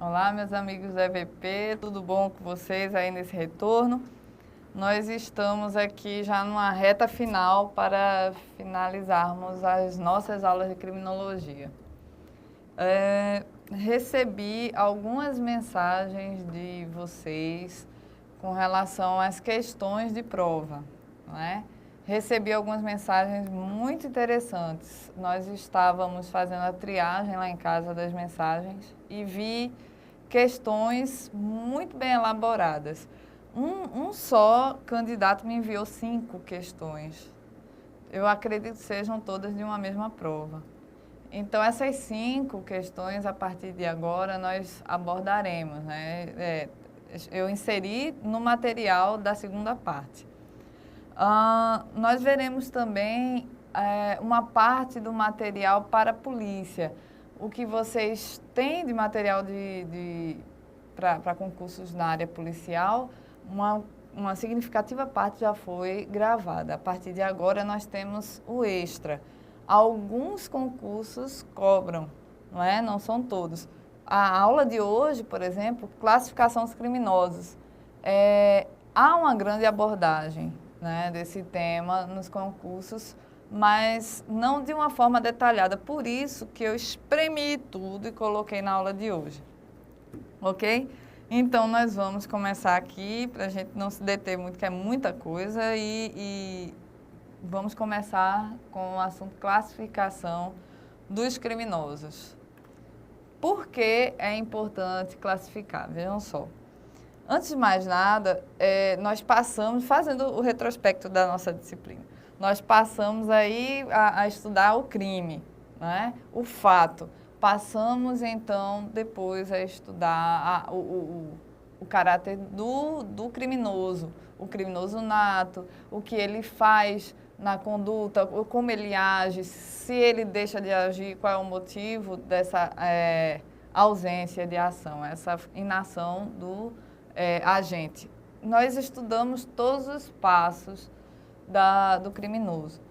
Olá, meus amigos do EVP, tudo bom com vocês aí nesse retorno? Nós estamos aqui já numa reta final para finalizarmos as nossas aulas de criminologia. Recebi algumas mensagens de vocês com relação às questões de prova, não é? Recebi algumas mensagens muito interessantes. Nós estávamos fazendo a triagem lá em casa das mensagens e vi questões muito bem elaboradas. Um só candidato me enviou 5 questões. Eu acredito que sejam todas de uma mesma prova. Então, essas 5 questões, a partir de agora, nós abordaremos, né? Eu inseri no material da segunda parte. Nós veremos também uma parte do material para a polícia. O que vocês têm de material para concursos na área policial, uma significativa parte já foi gravada. A partir de agora, nós temos o extra. Alguns concursos cobram, não é? Não são todos. A aula de hoje, por exemplo, classificação dos criminosos. Há uma grande abordagem, né, desse tema nos concursos, mas não de uma forma detalhada. Por isso que eu espremi tudo e coloquei na aula de hoje. Ok? Então, nós vamos começar aqui, para a gente não se deter muito, que é muita coisa, e vamos começar com o assunto classificação dos criminosos. Por que é importante classificar? Vejam só. Antes de mais nada, nós passamos, fazendo o retrospecto da nossa disciplina, nós passamos aí a estudar o crime, né? O fato. Passamos, então, depois a estudar o caráter do criminoso, o criminoso nato, o que ele faz na conduta, como ele age, se ele deixa de agir, qual é o motivo dessa ausência de ação, essa inação do agente. Nós estudamos todos os passos do criminoso.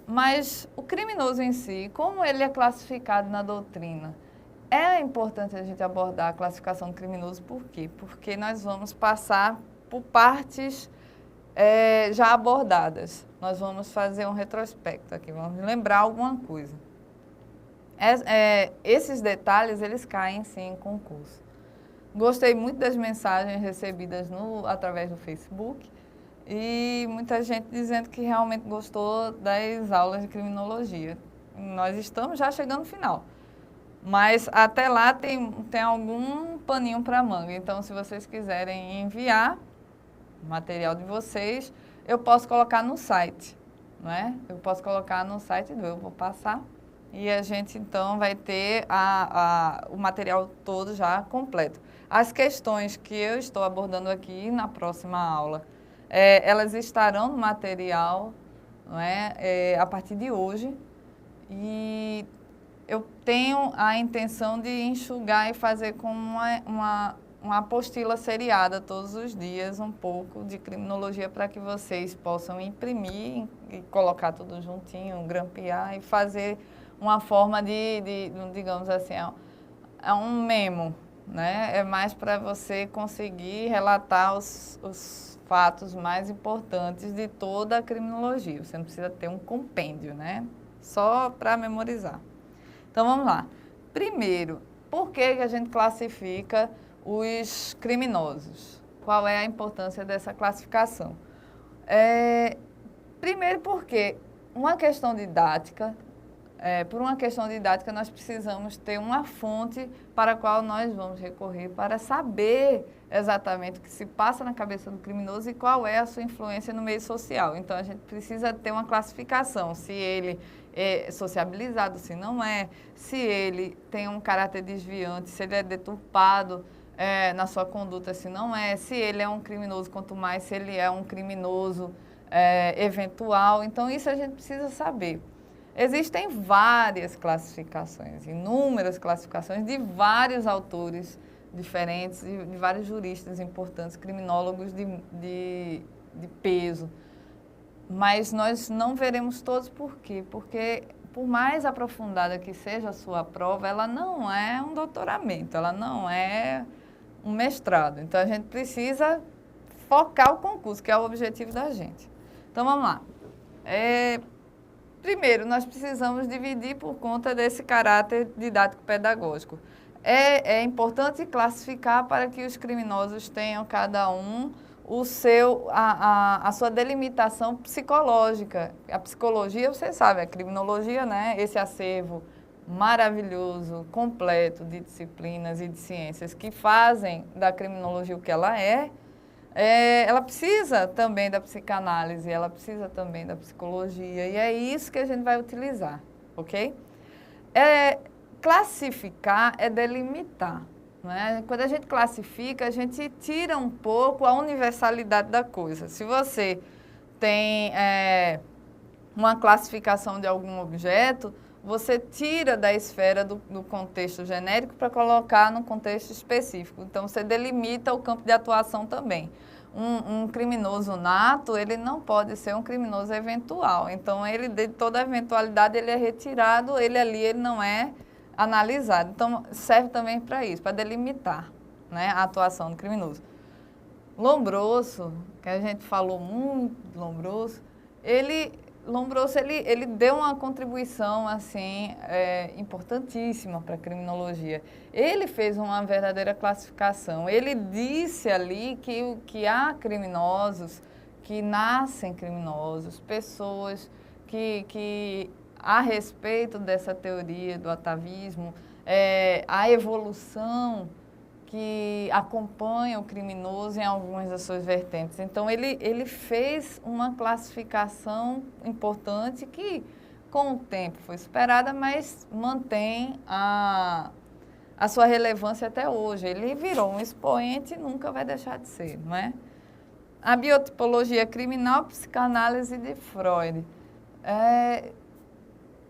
Mas o criminoso em si, como ele é classificado na doutrina? É importante a gente abordar a classificação do criminoso, por quê? Porque nós vamos passar por partes já abordadas. Nós vamos fazer um retrospecto aqui, vamos lembrar alguma coisa. Esses detalhes, eles caem sim em concurso. Gostei muito das mensagens recebidas através do Facebook e muita gente dizendo que realmente gostou das aulas de criminologia. Nós estamos já chegando no final, mas até lá tem algum paninho para manga. Então, se vocês quiserem enviar o material de vocês, eu posso colocar no site, não é? Eu posso colocar no site eu vou passar e a gente então vai ter o material todo já completo. As questões que eu estou abordando aqui na próxima aula, elas estarão no material, não é? A partir de hoje, e eu tenho a intenção de enxugar e fazer como uma apostila seriada todos os dias, um pouco de criminologia, para que vocês possam imprimir e colocar tudo juntinho, grampear e fazer uma forma digamos assim, é um memo, né? É mais para você conseguir relatar os fatos mais importantes de toda a criminologia. Você não precisa ter um compêndio, né? Só para memorizar. Então, vamos lá. Primeiro, por que a gente classifica os criminosos? Qual é a importância dessa classificação? Primeiro porque uma questão didática, por uma questão didática, nós precisamos ter uma fonte para a qual nós vamos recorrer para saber exatamente o que se passa na cabeça do criminoso e qual é a sua influência no meio social. Então, a gente precisa ter uma classificação, se ele é sociabilizado, se não é, se ele tem um caráter desviante, se ele é deturpado na sua conduta, se não é, se ele é um criminoso, quanto mais se ele é um criminoso eventual. Então, isso a gente precisa saber. Existem várias classificações, inúmeras classificações de vários autores diferentes, de vários juristas importantes, criminólogos de peso. Mas nós não veremos todos, por quê? Porque por mais aprofundada que seja a sua prova, ela não é um doutoramento, ela não é um mestrado. Então, a gente precisa focar o concurso, que é o objetivo da gente. Então, vamos lá. Primeiro, nós precisamos dividir por conta desse caráter didático-pedagógico. É importante classificar para que os criminosos tenham cada um a sua delimitação psicológica. A psicologia, você sabe, a criminologia, né? Esse acervo maravilhoso, completo de disciplinas e de ciências que fazem da criminologia o que ela ela precisa também da psicanálise, ela precisa também da psicologia, e é isso que a gente vai utilizar, ok? Classificar é delimitar, não é? Quando a gente classifica, a gente tira um pouco a universalidade da coisa. Se você tem uma classificação de algum objeto, você tira da esfera do contexto genérico para colocar no contexto específico. Então, você delimita o campo de atuação também. Um criminoso nato, ele não pode ser um criminoso eventual. Então, de toda eventualidade, ele é retirado, ele não é analisado. Então, serve também para isso, para delimitar, né, a atuação do criminoso. Lombroso, que a gente falou muito de Lombroso, ele deu uma contribuição assim, importantíssima para a criminologia. Ele fez uma verdadeira classificação. Ele disse ali que há criminosos que nascem criminosos, pessoas que a respeito dessa teoria do atavismo, a evolução que acompanha o criminoso em algumas das suas vertentes. Então, ele fez uma classificação importante que, com o tempo, foi superada, mas mantém a sua relevância até hoje. Ele virou um expoente e nunca vai deixar de ser, não é? A biotipologia criminal, psicanálise de Freud.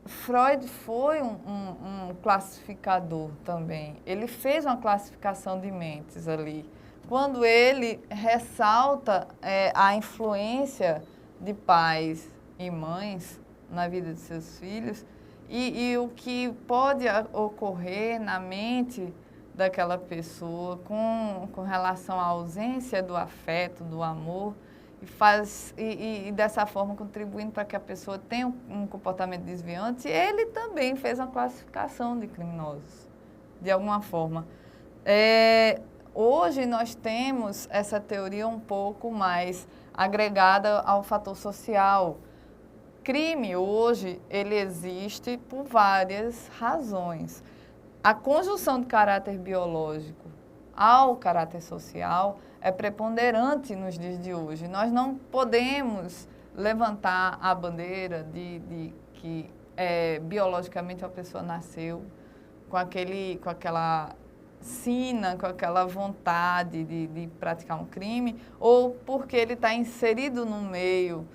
Freud foi um classificador também. Ele fez uma classificação de mentes ali. Quando ele ressalta a influência de pais e mães na vida de seus filhos e o que pode ocorrer na mente daquela pessoa com relação à ausência do afeto, do amor, e dessa forma contribuindo para que a pessoa tenha um comportamento desviante, ele também fez uma classificação de criminosos, de alguma forma. Hoje nós temos essa teoria um pouco mais agregada ao fator social. Crime hoje, ele existe por várias razões. A conjunção de caráter biológico ao caráter social é preponderante nos dias de hoje. Nós não podemos levantar a bandeira de que biologicamente uma pessoa nasceu com aquela sina, com aquela vontade de praticar um crime, ou porque ele está inserido no meio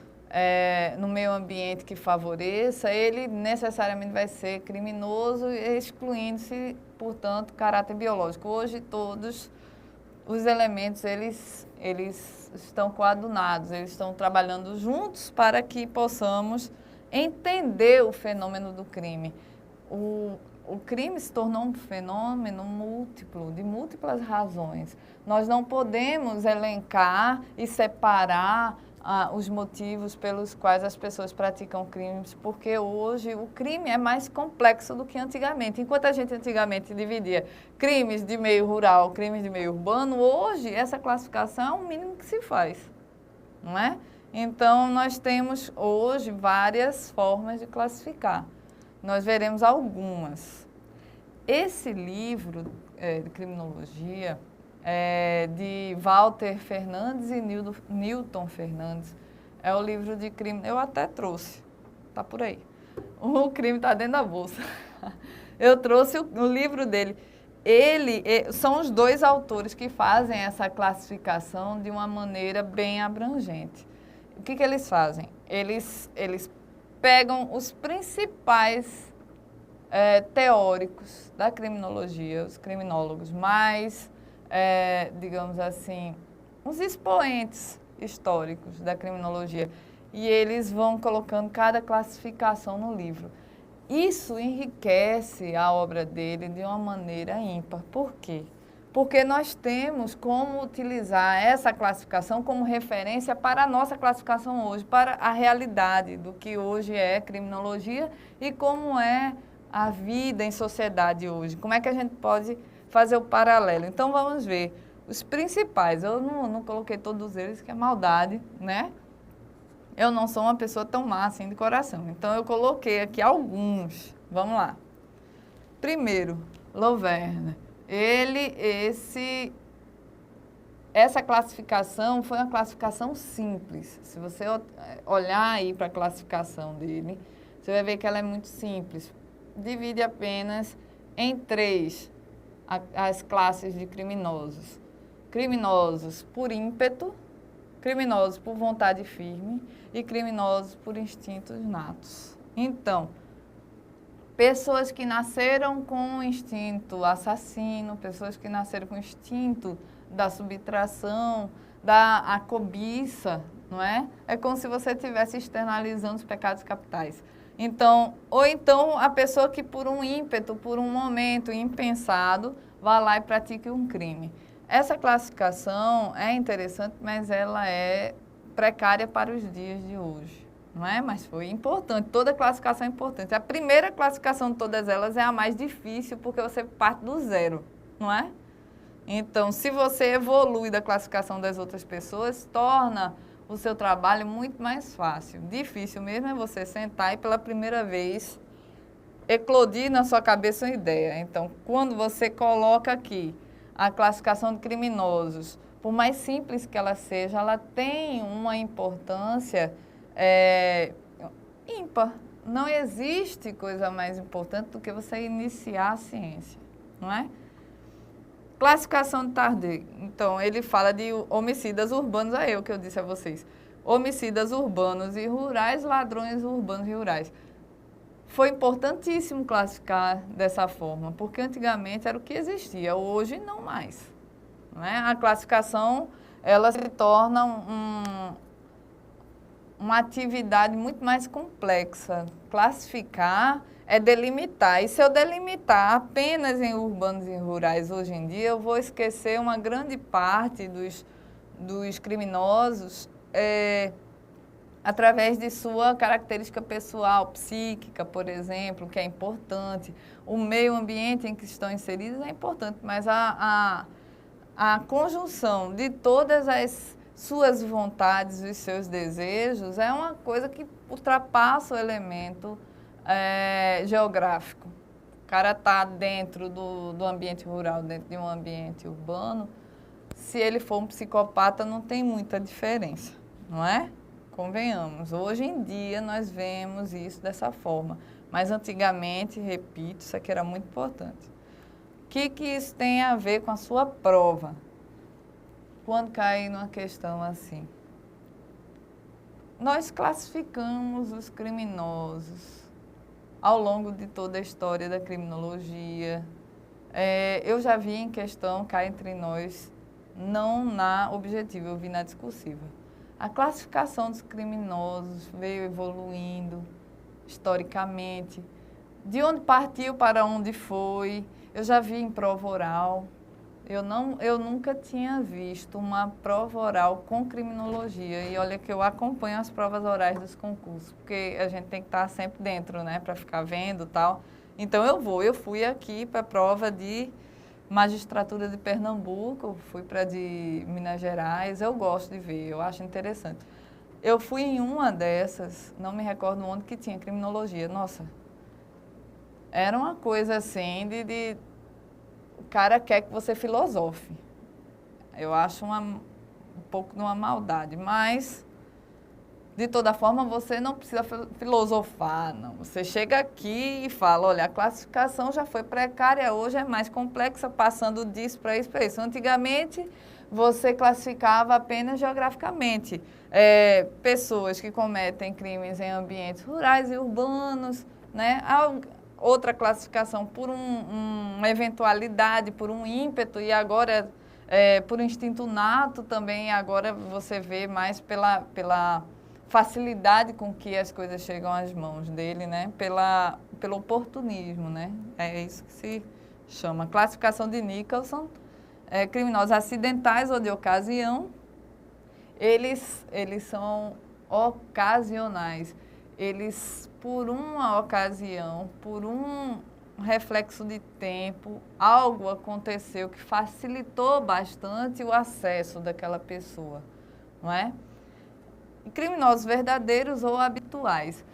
ambiente que favoreça, ele necessariamente vai ser criminoso, excluindo-se, portanto, caráter biológico. Hoje, todos os elementos, eles estão coadunados, eles estão trabalhando juntos para que possamos entender o fenômeno do crime. O crime se tornou um fenômeno múltiplo, de múltiplas razões. Nós não podemos elencar e separar os motivos pelos quais as pessoas praticam crimes, porque hoje o crime é mais complexo do que antigamente. Enquanto a gente antigamente dividia crimes de meio rural, crimes de meio urbano, hoje essa classificação é o mínimo que se faz, não é? Então, nós temos hoje várias formas de classificar. Nós veremos algumas. Esse livro de criminologia de Walter Fernandes e Newton Fernandes. É o livro de crime. Eu até trouxe, tá por aí. O crime está dentro da bolsa. Eu trouxe o livro dele. São os dois autores que fazem essa classificação de uma maneira bem abrangente. O que eles fazem? Eles pegam os principais teóricos da criminologia, os criminólogos mais digamos assim, uns expoentes históricos da criminologia. E eles vão colocando cada classificação no livro. Isso enriquece a obra dele de uma maneira ímpar. Por quê? Porque nós temos como utilizar essa classificação como referência para a nossa classificação hoje, para a realidade do que hoje é criminologia e como é a vida em sociedade hoje. Como é que a gente pode fazer o paralelo? Então, vamos ver os principais. Eu não coloquei todos eles, que é maldade, né? Eu não sou uma pessoa tão má assim de coração. Então, eu coloquei aqui alguns. Vamos lá. Primeiro, Loverne. Essa classificação foi uma classificação simples. Se você olhar aí para a classificação dele, você vai ver que ela é muito simples. Divide apenas em 3 as classes de criminosos. Criminosos por ímpeto, criminosos por vontade firme e criminosos por instintos natos. Então, pessoas que nasceram com o instinto assassino, pessoas que nasceram com o instinto da subtração, da cobiça, não é? É como se você estivesse externalizando os pecados capitais. Então, ou então a pessoa que por um ímpeto, por um momento impensado, vai lá e pratique um crime. Essa classificação é interessante, mas ela é precária para os dias de hoje. Não é? Mas foi importante, toda classificação é importante. A primeira classificação de todas elas é a mais difícil, porque você parte do zero, não é? Então, se você evolui da classificação das outras pessoas, torna o seu trabalho muito mais fácil. Difícil mesmo é você sentar e pela primeira vez eclodir na sua cabeça uma ideia. Então, quando você coloca aqui a classificação de criminosos, por mais simples que ela seja, ela tem uma importância ímpar. Não existe coisa mais importante do que você iniciar a ciência, não é? Classificação de Tarde. Então, ele fala de homicidas urbanos, o que eu disse a vocês. Homicidas urbanos e rurais, ladrões urbanos e rurais. Foi importantíssimo classificar dessa forma, porque antigamente era o que existia, hoje não mais. Não é? A classificação, ela se torna uma atividade muito mais complexa. Classificar é delimitar. E se eu delimitar apenas em urbanos e rurais hoje em dia, eu vou esquecer uma grande parte dos criminosos através de sua característica pessoal, psíquica, por exemplo, que é importante. O meio ambiente em que estão inseridos é importante, mas a conjunção de todas as suas vontades e seus desejos é uma coisa que ultrapassa o elemento geográfico. O cara está dentro do ambiente rural, dentro de um ambiente urbano, se ele for um psicopata, não tem muita diferença, não é? Convenhamos, hoje em dia nós vemos isso dessa forma, mas antigamente, repito, isso aqui era muito importante. O que isso tem a ver com a sua prova? Quando cair numa questão assim, nós classificamos os criminosos ao longo de toda a história da criminologia. Eu já vi em questão, cá entre nós, não na objetiva, eu vi na discursiva. A classificação dos criminosos veio evoluindo historicamente, de onde partiu para onde foi. Eu já vi em prova oral. Eu nunca tinha visto uma prova oral com criminologia. E olha que eu acompanho as provas orais dos concursos, porque a gente tem que estar sempre dentro, né, para ficar vendo e tal. Então eu fui aqui para a prova de magistratura de Pernambuco, fui para de Minas Gerais, eu gosto de ver, eu acho interessante. Eu fui em uma dessas, não me recordo onde, que tinha criminologia. Nossa, era uma coisa assim o cara quer que você filosofe. Eu acho um pouco de uma maldade, mas, de toda forma, você não precisa filosofar, não. Você chega aqui e fala, olha, a classificação já foi precária, hoje é mais complexa, passando disso para isso, para isso. Antigamente, você classificava apenas geograficamente pessoas que cometem crimes em ambientes rurais e urbanos, né? Outra classificação por uma eventualidade, por um ímpeto, e agora por instinto nato também, agora você vê mais pela facilidade com que as coisas chegam às mãos dele, né? Pelo oportunismo, né? É isso que se chama. Classificação de Nicholson, criminosos acidentais ou de ocasião, eles são ocasionais. Eles, por uma ocasião, por um reflexo de tempo, algo aconteceu que facilitou bastante o acesso daquela pessoa, não é? Criminosos verdadeiros ou habituais.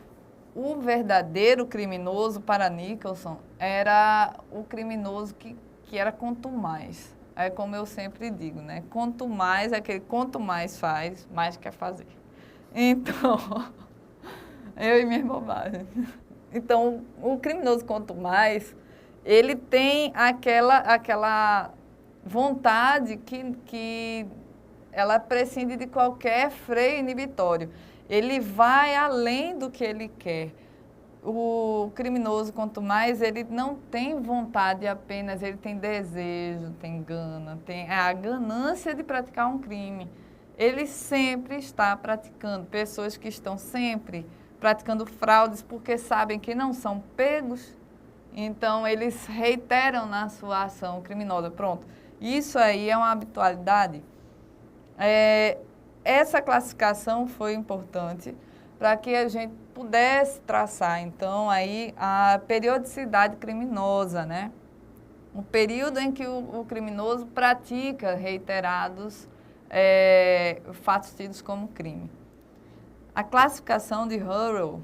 O verdadeiro criminoso para Nicholson era o criminoso que era contumaz. É como eu sempre digo, né? Contumaz é aquele quanto mais faz, mais quer fazer. Então, eu e minhas bobagens. Então, o criminoso contumaz, ele tem aquela vontade que ela prescinde de qualquer freio inibitório. Ele vai além do que ele quer. O criminoso, quanto mais, ele não tem vontade apenas, ele tem desejo, tem gana, tem a ganância de praticar um crime. Ele sempre está praticando. Pessoas que estão sempre praticando fraudes porque sabem que não são pegos, então eles reiteram na sua ação criminosa. Pronto, isso aí é uma habitualidade. Essa classificação foi importante para que a gente pudesse traçar, então, aí a periodicidade criminosa, né? O período em que o criminoso pratica reiterados fatos tidos como crime. A classificação de Hurrell,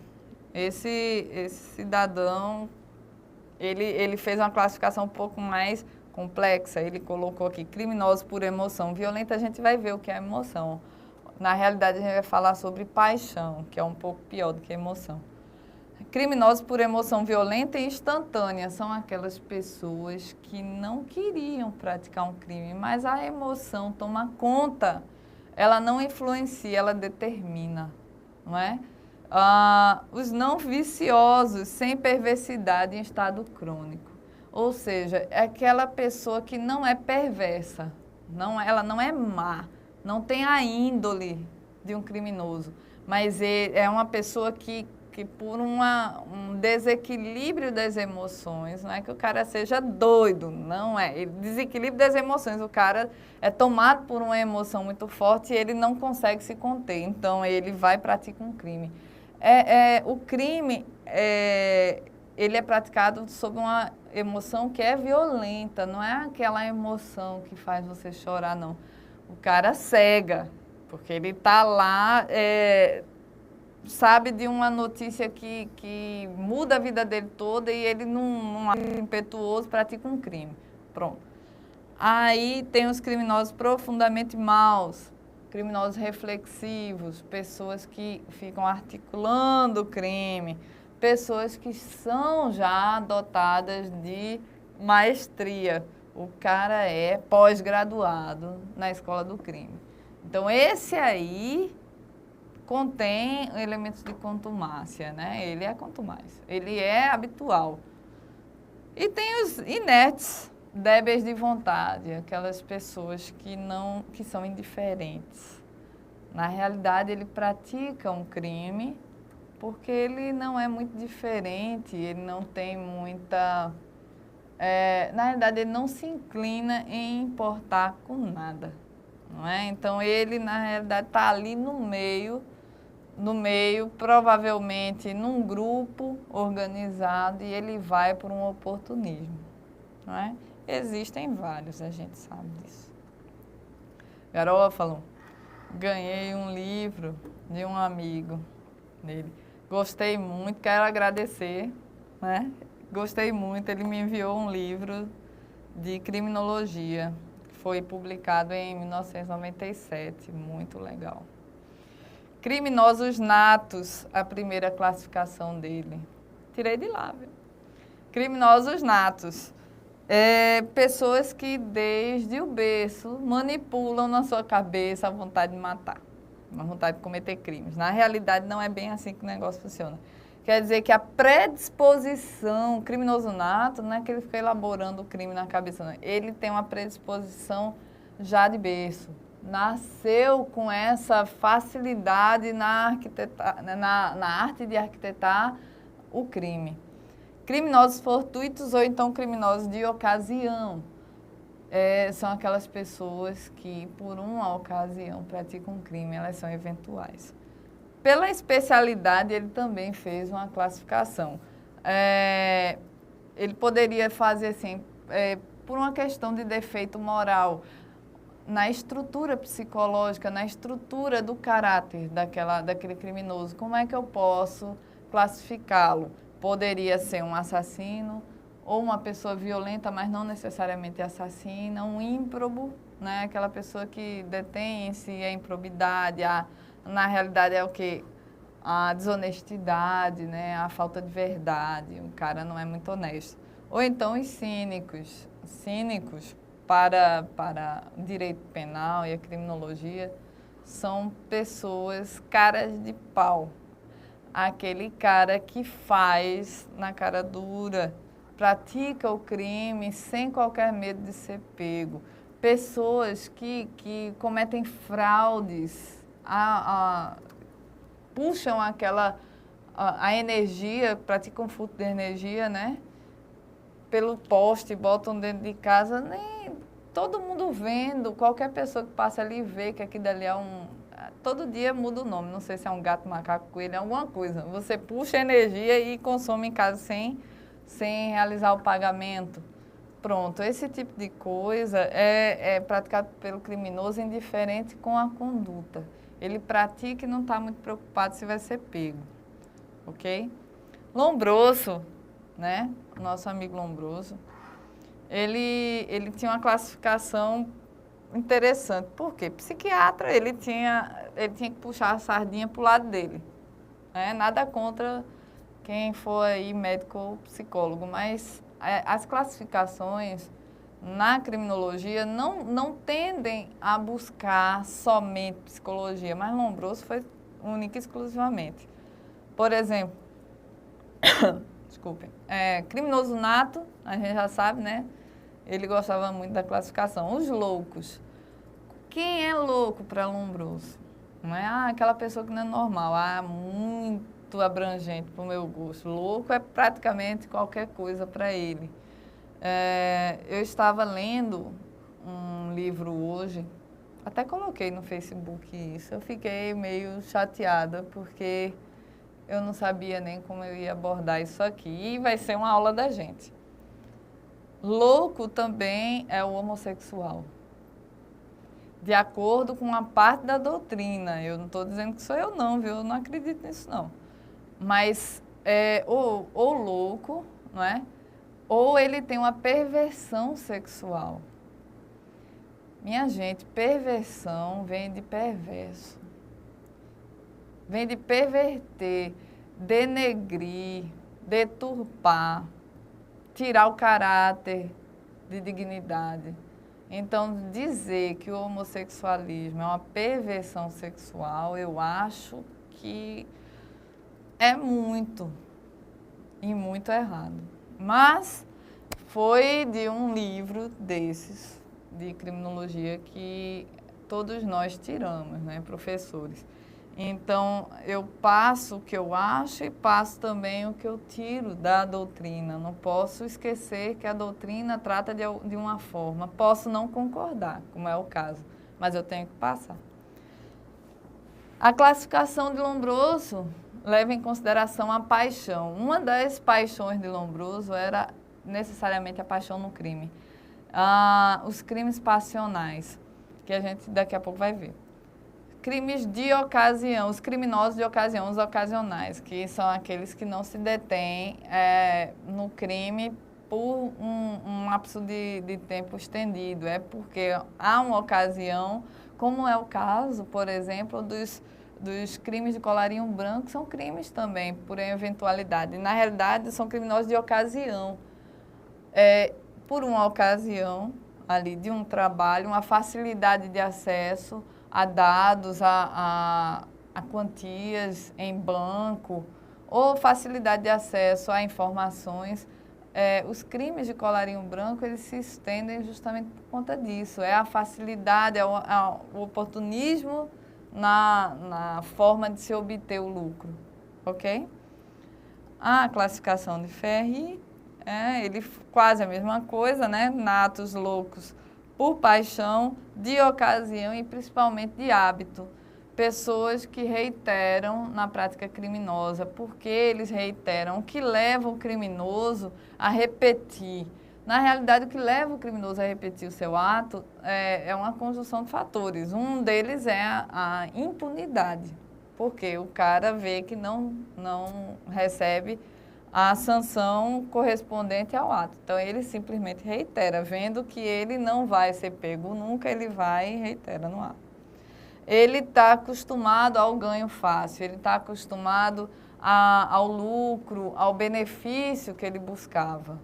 esse cidadão, ele fez uma classificação um pouco mais complexa. Ele colocou aqui criminosos por emoção violenta. A gente vai ver o que é emoção. Na realidade, a gente vai falar sobre paixão, que é um pouco pior do que emoção. Criminosos por emoção violenta e instantânea são aquelas pessoas que não queriam praticar um crime, mas a emoção toma conta. Ela não influencia, ela determina, não é? Os não viciosos, sem perversidade em estado crônico. Ou seja, é aquela pessoa que não é perversa, ela não é má, não tem a índole de um criminoso, mas é uma pessoa que por um desequilíbrio das emoções, não é que o cara seja doido, não é. Ele desequilíbrio das emoções, o cara é tomado por uma emoção muito forte e ele não consegue se conter, então ele vai e pratica um crime. O crime, ele é praticado sob uma emoção que é violenta, não é aquela emoção que faz você chorar, não. O cara cega, porque ele está lá, sabe de uma notícia que muda a vida dele toda e ele, num ato impetuoso, pratica um crime. Pronto. Aí tem os criminosos profundamente maus, criminosos reflexivos, pessoas que ficam articulando o crime, pessoas que são já dotadas de maestria. O cara é pós-graduado na escola do crime. Então, esse aí contém elementos de contumácia, né? Ele é contumaz, ele é habitual. E tem os inertes, débeis de vontade, aquelas pessoas que são indiferentes. Na realidade, ele pratica um crime porque ele não é muito diferente, ele não tem muita... na realidade, ele não se inclina em importar com nada, não é? Então, ele, na realidade, está ali no meio, provavelmente num grupo organizado, e ele vai por um oportunismo, não é? Existem vários, a gente sabe disso. Garófalo, ganhei um livro de um amigo dele. Gostei muito, quero agradecer, né? Gostei muito, ele me enviou um livro de criminologia, que foi publicado em 1997, muito legal. Criminosos natos, a primeira classificação dele. Tirei de lá, viu? Criminosos natos. Pessoas que desde o berço manipulam na sua cabeça a vontade de matar, a vontade de cometer crimes. Na realidade, não é bem assim que o negócio funciona. Quer dizer que a predisposição, o criminoso nato, não é que ele fica elaborando o crime na cabeça, não. Ele tem uma predisposição já de berço. nasceu com essa facilidade na arte de arquitetar o crime. Criminosos fortuitos ou então criminosos de ocasião. São aquelas pessoas que, por uma ocasião, praticam um crime, elas são eventuais. Pela especialidade, ele também fez uma classificação. Ele poderia fazer assim, por uma questão de defeito moral, na estrutura psicológica, na estrutura do caráter daquele criminoso. Como é que eu posso classificá-lo? Poderia ser um assassino, ou uma pessoa violenta, mas não necessariamente assassina, um ímprobo, né? Aquela pessoa que detém em si a improbidade, na realidade é o quê? A desonestidade, né? A falta de verdade, o cara não é muito honesto. Ou então os cínicos para o direito penal e a criminologia, são pessoas caras de pau. Aquele cara que faz na cara dura, pratica o crime sem qualquer medo de ser pego. Pessoas que cometem fraudes, puxam a energia, praticam furto de energia, né? Pelo poste, botam dentro de casa, nem todo mundo vendo, qualquer pessoa que passa ali vê que aqui dali é todo dia muda o nome, não sei se é um gato, macaco, coelho, é alguma coisa. Você puxa energia e consome em casa sem realizar o pagamento. Pronto, esse tipo de coisa é praticado pelo criminoso indiferente com a conduta. Ele pratica e não está muito preocupado se vai ser pego, ok? Lombroso, né? Nosso amigo Lombroso, ele tinha uma classificação interessante. Por quê? Psiquiatra, ele tinha que puxar a sardinha para o lado dele. Né? Nada contra quem for aí médico ou psicólogo, mas as classificações na criminologia não tendem a buscar somente psicologia, mas Lombroso foi única e exclusivamente. Por exemplo, desculpem, criminoso nato, a gente já sabe, né? Ele gostava muito da classificação. Os loucos. Quem é louco para Lombroso? Não é aquela pessoa que não é normal, muito abrangente para o meu gosto. Louco é praticamente qualquer coisa para ele. Eu estava lendo um livro hoje, até coloquei no Facebook isso, eu fiquei meio chateada, porque eu não sabia nem como eu ia abordar isso aqui, e vai ser uma aula da gente. Louco também é o homossexual. De acordo com uma parte da doutrina. Eu não estou dizendo que sou eu não, viu? Eu não acredito nisso não. Mas ou louco, não é? Ou ele tem uma perversão sexual. Minha gente, perversão vem de perverso. Vem de perverter, denegrir, deturpar, tirar o caráter de dignidade. Então, dizer que o homossexualismo é uma perversão sexual, eu acho que é muito e muito errado. Mas foi de um livro desses, de criminologia, que todos nós tiramos, né, professores. Então, eu passo o que eu acho e passo também o que eu tiro da doutrina. Não posso esquecer que a doutrina trata de uma forma. Posso não concordar, como é o caso, mas eu tenho que passar. A classificação de Lombroso leva em consideração a paixão. Uma das paixões de Lombroso era necessariamente a paixão no crime. Os crimes passionais, que a gente daqui a pouco vai ver. Crimes de ocasião, os criminosos de ocasião, os ocasionais, que são aqueles que não se detêm no crime por um lapso de tempo estendido. É porque há uma ocasião, como é o caso, por exemplo, dos crimes de colarinho branco, são crimes também, por eventualidade. Na realidade, são criminosos de ocasião. Por uma ocasião ali de um trabalho, uma facilidade de acesso a dados, a quantias em banco, ou facilidade de acesso a informações os crimes de colarinho branco, eles se estendem justamente por conta disso. É a facilidade, o oportunismo na forma de se obter o lucro, ok? A classificação de Ferri, ele quase a mesma coisa, né? Natos loucos por paixão, de ocasião e principalmente de hábito. Pessoas que reiteram na prática criminosa. Porque eles reiteram? O que leva o criminoso a repetir? Na realidade, o que leva o criminoso a repetir o seu ato é uma conjunção de fatores. Um deles é a impunidade, porque o cara vê que não recebe a sanção correspondente ao ato. Então, ele simplesmente reitera, vendo que ele não vai ser pego nunca, ele vai e reitera no ato. Ele está acostumado ao ganho fácil, ele está acostumado ao lucro, ao benefício que ele buscava.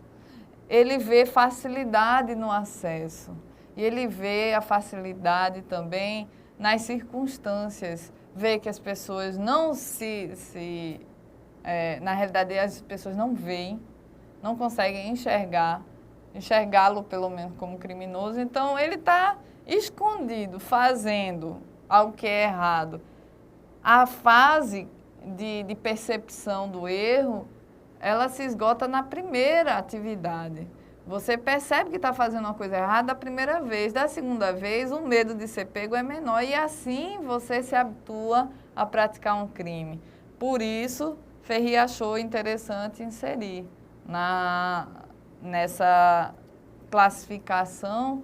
Ele vê facilidade no acesso e ele vê a facilidade também nas circunstâncias. Vê que as pessoas não na realidade, as pessoas não veem, não conseguem enxergá-lo pelo menos como criminoso. Então, ele está escondido, fazendo algo que é errado. A fase de percepção do erro, ela se esgota na primeira atividade. Você percebe que está fazendo uma coisa errada da primeira vez. Da segunda vez, o medo de ser pego é menor e assim você se habitua a praticar um crime. Por isso, Ferri achou interessante inserir nessa classificação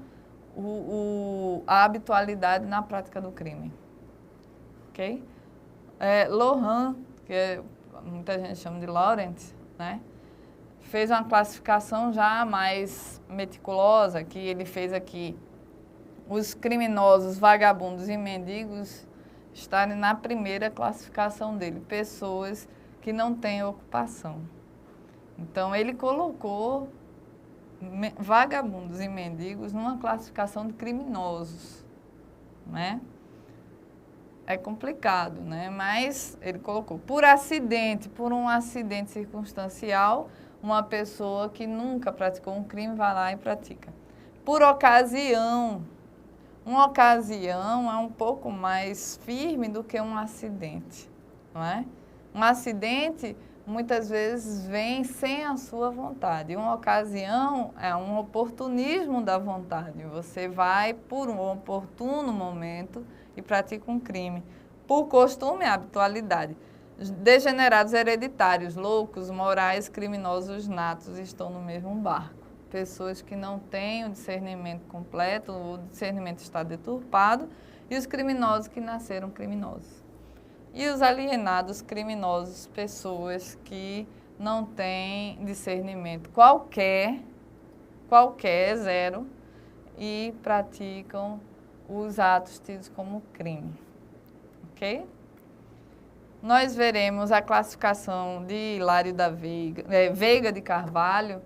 a habitualidade na prática do crime. Ok? Lohan, que muita gente chama de Laurent, né? Fez uma classificação já mais meticulosa, que ele fez aqui os criminosos, vagabundos e mendigos estarem na primeira classificação dele, pessoas que não têm ocupação. Então, ele colocou vagabundos e mendigos numa classificação de criminosos, né? É complicado, né? Mas ele colocou por acidente, por um acidente circunstancial, uma pessoa que nunca praticou um crime vai lá e pratica. Por ocasião, uma ocasião é um pouco mais firme do que um acidente, não é? Um acidente muitas vezes vem sem a sua vontade. Uma ocasião é um oportunismo da vontade. Você vai por um oportuno momento e pratica um crime. Por costume, é habitualidade. Degenerados hereditários, loucos, morais, criminosos natos estão no mesmo barco. Pessoas que não têm o discernimento completo, o discernimento está deturpado, e os criminosos que nasceram criminosos. E os alienados criminosos, pessoas que não têm discernimento qualquer, zero, e praticam os atos tidos como crime. Ok? Nós veremos a classificação de Hilário da Veiga de Carvalho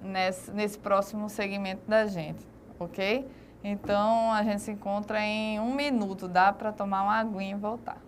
nesse próximo segmento da gente, ok? Então, a gente se encontra em 1 minuto, dá para tomar uma aguinha e voltar.